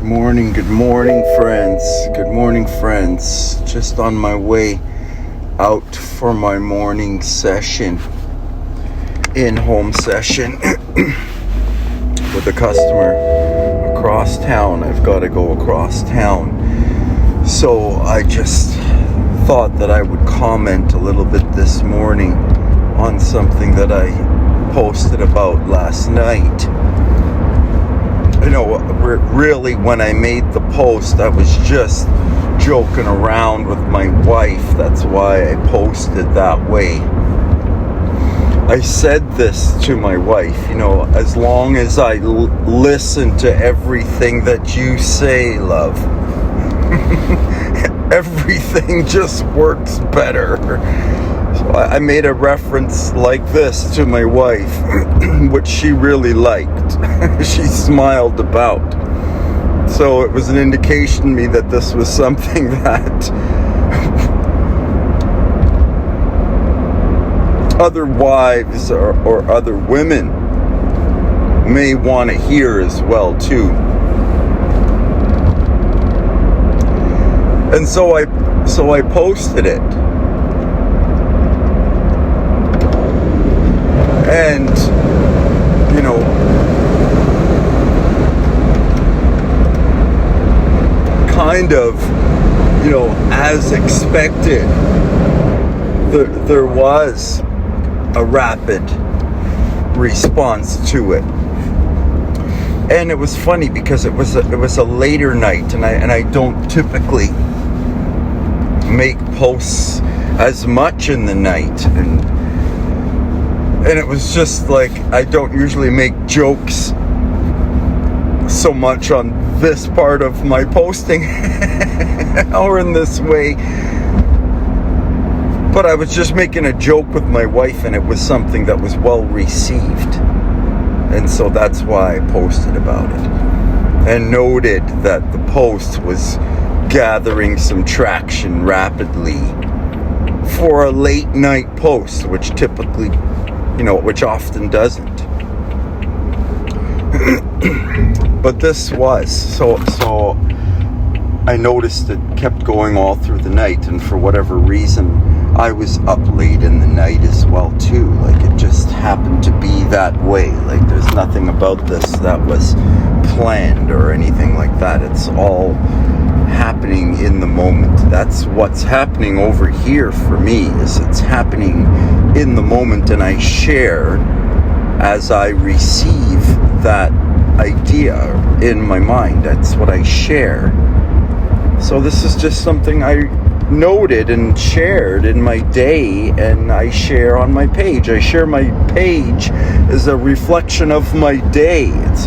Good morning, friends. Good morning, friends. Just on my way out for my morning session, in-home session with a customer across town. I've got to go across town. So I just thought that I would comment a little bit this morning on something that I posted about last night. You know, really, when I made the post, I was just joking around with my wife. That's why I posted that way. I said this to my wife, you know, as long as I listen to everything that you say, love, everything just works better. So I made a reference like this to my wife, which she really liked. She smiled about. So it was an indication to me that this was something that other wives or other women may want to hear as well too. And so I posted it. And, you know, kind of, you know, as expected, there was a rapid response to it. And it was funny because it was a later night, and I don't typically make posts as much in the night, and it was just like, I don't usually make jokes so much on this part of my posting or in this way. But I was just making a joke with my wife, and it was something that was well received. And so that's why I posted about it. And noted that the post was gathering some traction rapidly for a late night post, which typically, you know, which often doesn't. But this was so I noticed it kept going all through the night, and for whatever reason I was up late in the night as well too. Like, it just happened to be that way. Like, there's nothing about this that was planned or anything like that. It's all happening in the moment. That's what's happening over here for me, is it's happening in the moment, and I share as I receive that idea in my mind. That's what I share. So this is just something I noted and shared in my day, and I share on my page. I share my page as a reflection of my day. It's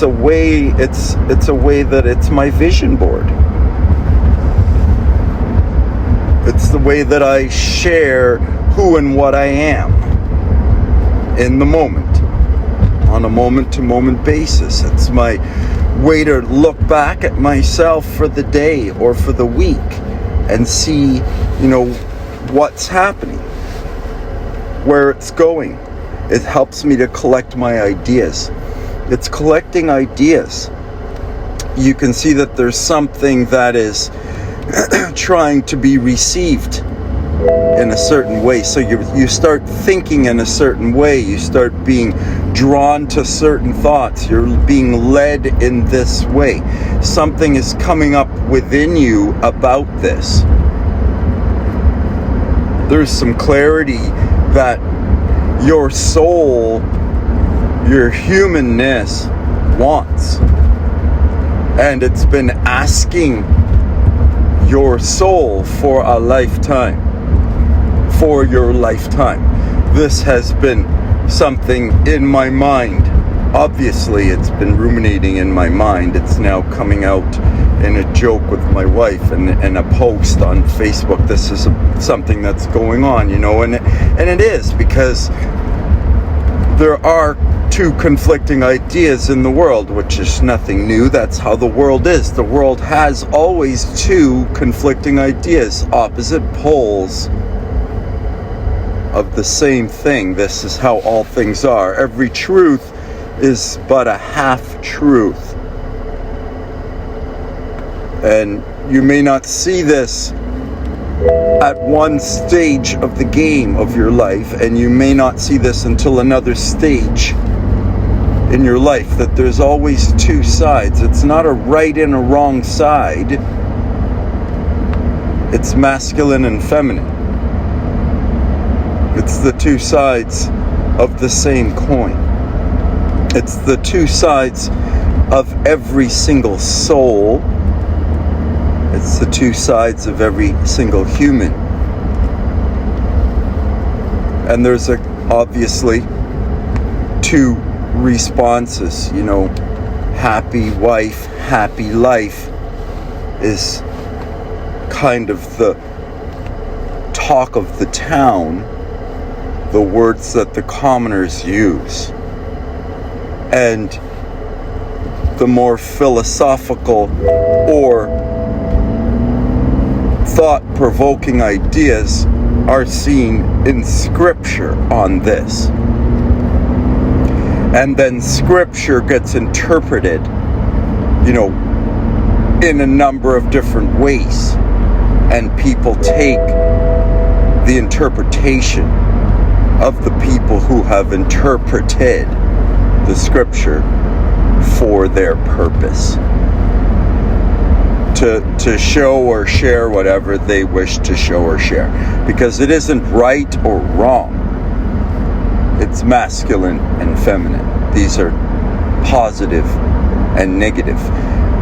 a way that it's my vision board. It's the way that I share who and what I am in the moment, on a moment-to-moment basis. It's my way to look back at myself for the day or for the week and see, you know, what's happening, where it's going. It helps me to collect my ideas. It's collecting ideas. You can see that there's something that is trying to be received in a certain way. So you start thinking in a certain way. You start being drawn to certain thoughts. You're being led in this way. Something is coming up within you about this. There's some clarity that your soul, your humanness wants. And it's been asking your soul for a lifetime. For your lifetime. This has been something in my mind. Obviously, it's been ruminating in my mind. It's now coming out in a joke with my wife and a post on Facebook. This is something that's going on, you know, and it is, because there are two conflicting ideas in the world, which is nothing new. That's how the world is. The world has always two conflicting ideas, opposite poles of the same thing. This is how all things are. Every truth is but a half truth. And you may not see this at one stage of the game of your life, and you may not see this until another stage in your life, that there's always two sides. It's not a right and a wrong side. It's masculine and feminine. It's the two sides of the same coin. It's the two sides of every single soul. It's the two sides of every single human. And there's obviously two responses. Happy wife, happy life is kind of the talk of the town, the words that the commoners use. And the more philosophical or thought-provoking ideas are seen in scripture on this. And then scripture gets interpreted, in a number of different ways. And people take the interpretation of the people who have interpreted the scripture for their purpose. To show or share whatever they wish to show or share. Because it isn't right or wrong. It's masculine and feminine. These are positive and negative.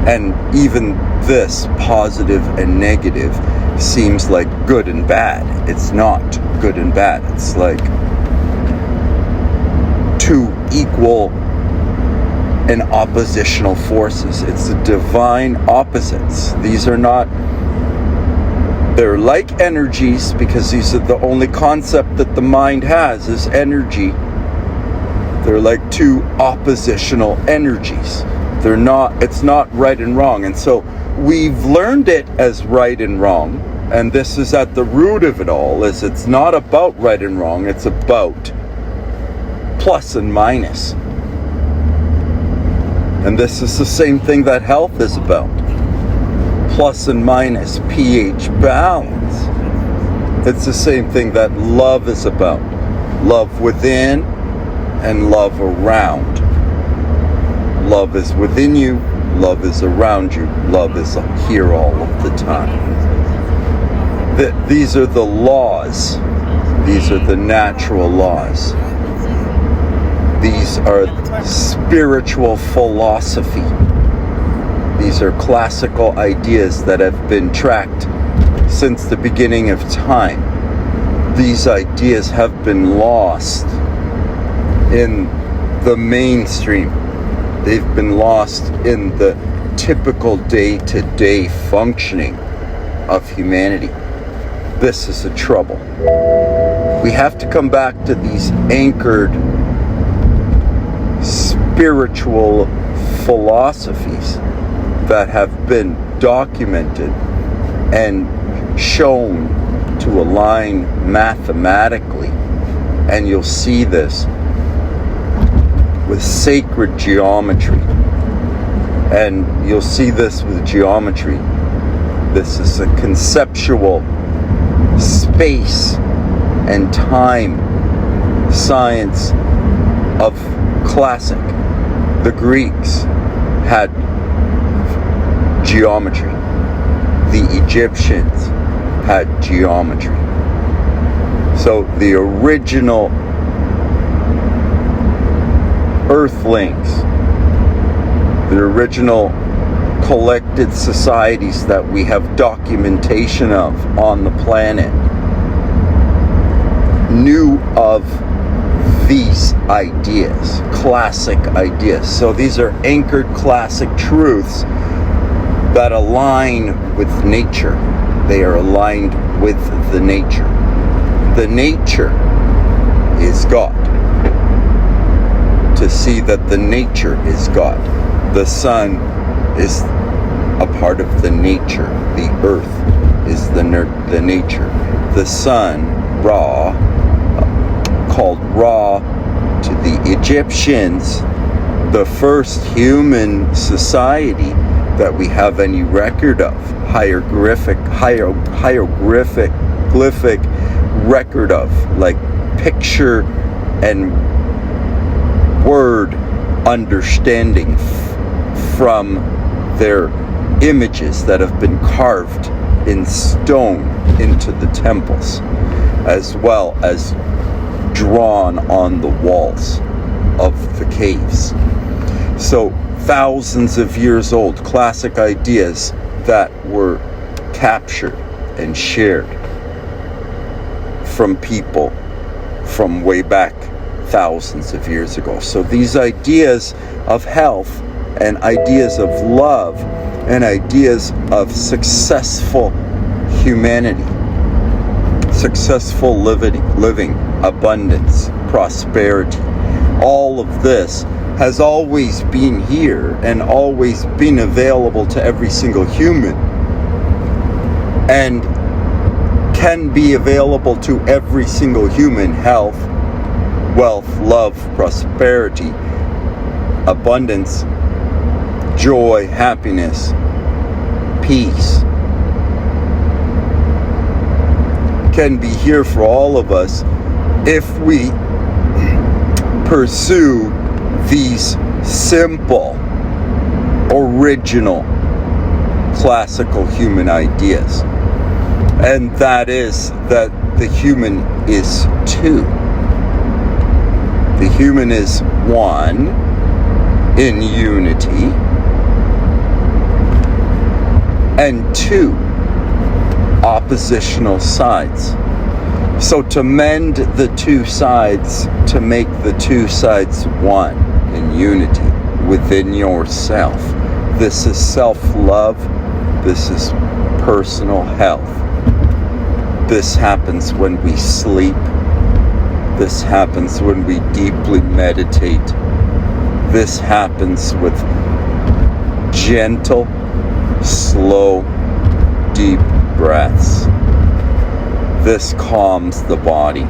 And even this positive and negative seems like good and bad. It's not good and bad. It's like two equal and oppositional forces. It's the divine opposites. These are not, they're like energies, because these are the only concept that the mind has is energy. They're like two oppositional energies. It's not right and wrong. And so we've learned it as right and wrong. And this is at the root of it all, is it's not about right and wrong. It's about plus and minus. And this is the same thing that health is about. Plus and minus, pH balance. It's the same thing that love is about. Love within and love around. Love is within you. Love is around you. Love is here all of the time. These are the laws. These are the natural laws. These are spiritual philosophy. These are classical ideas that have been tracked since the beginning of time. These ideas have been lost in the mainstream. They've been lost in the typical day-to-day functioning of humanity. This is a trouble. We have to come back to these anchored spiritual philosophies that have been documented and shown to align mathematically. And you'll see this with sacred geometry. And you'll see this with geometry. This is a conceptual space and time science of classic. The Greeks had geometry. The Egyptians had geometry. So the original Earthlings, the original collected societies that we have documentation of on the planet, knew of these ideas, classic ideas. So these are anchored classic truths that align with nature. They are aligned with the nature. The nature is God. To see that the nature is God. The sun is a part of the nature. The earth is the nature. The sun, Ra, called Ra to the Egyptians, the first human society that we have any record of, hieroglyphic record of, like picture and word understanding from their images that have been carved in stone into the temples, as well as drawn on the walls of the caves. So thousands of years old, classic ideas that were captured and shared from people from way back thousands of years ago. So these ideas of health and ideas of love and ideas of successful humanity, successful living, abundance, prosperity, all of this has always been here and always been available to every single human, and can be available to every single human. Health, wealth, love, prosperity, abundance, joy, happiness, peace can be here for all of us if we pursue these simple, original, classical human ideas. And that is that the human is two. The human is one in unity, and two oppositional sides. So to mend the two sides, to make the two sides one in unity within yourself. This is self-love. This is personal health. This happens when we sleep. This happens when we deeply meditate. This happens with gentle, slow, deep breaths. This calms the body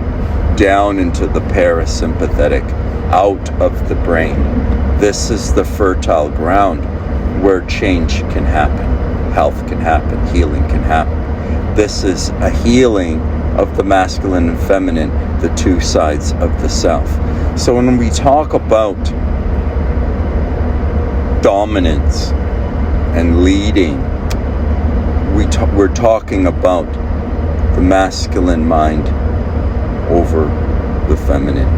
down into the parasympathetic, out of the brain. This is the fertile ground where change can happen, health can happen, healing can happen. This is a healing of the masculine and feminine, the two sides of the self. So when we talk about dominance and leading, we're talking about the masculine mind over the feminine.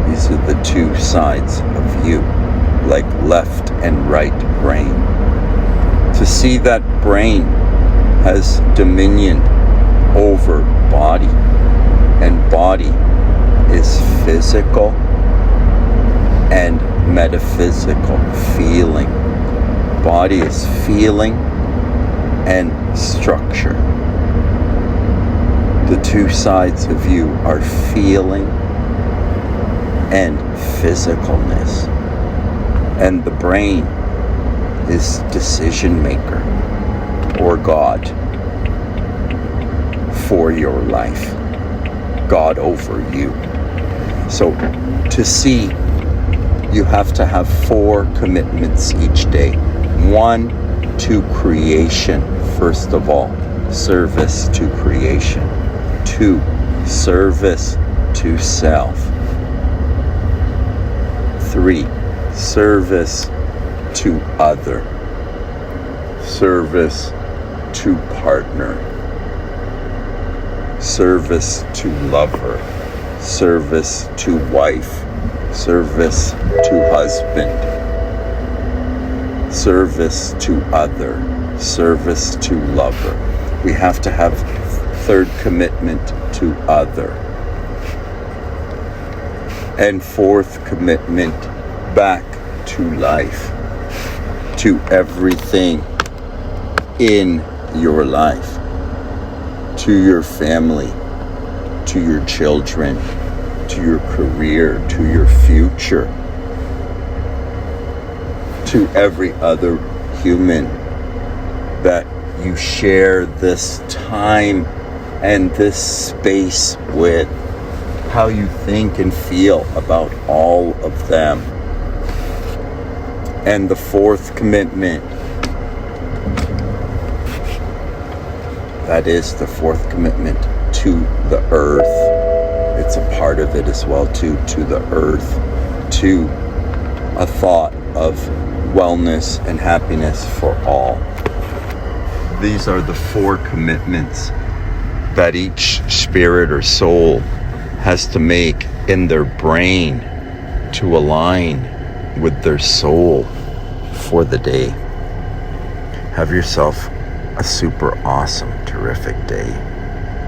These are the two sides of you, like left and right brain. To see that brain has dominion over body, and body is physical and metaphysical feeling. Body is feeling and structure. The two sides of you are feeling and physicalness. And the brain is decision maker, or God for your life. God over you. So to see, you have to have 4 commitments each day. 1, to creation, first of all, service to creation. 2, service to self. 3, service to other. Service to partner. Service to lover. Service to wife. Service to husband. Service to other. Service to lover. We have to have 3rd commitment to other. And 4th commitment back to life, to everything in your life, to your family, to your children, to your career, to your future, to every other human that you share this time and this space with, how you think and feel about all of them. And the fourth commitment, that is the fourth commitment to the earth. It's a part of it as well too, to the earth, to a thought of wellness and happiness for all. These are the 4 commitments that each spirit or soul has to make in their brain to align with their soul for the day. Have yourself a super awesome, terrific day.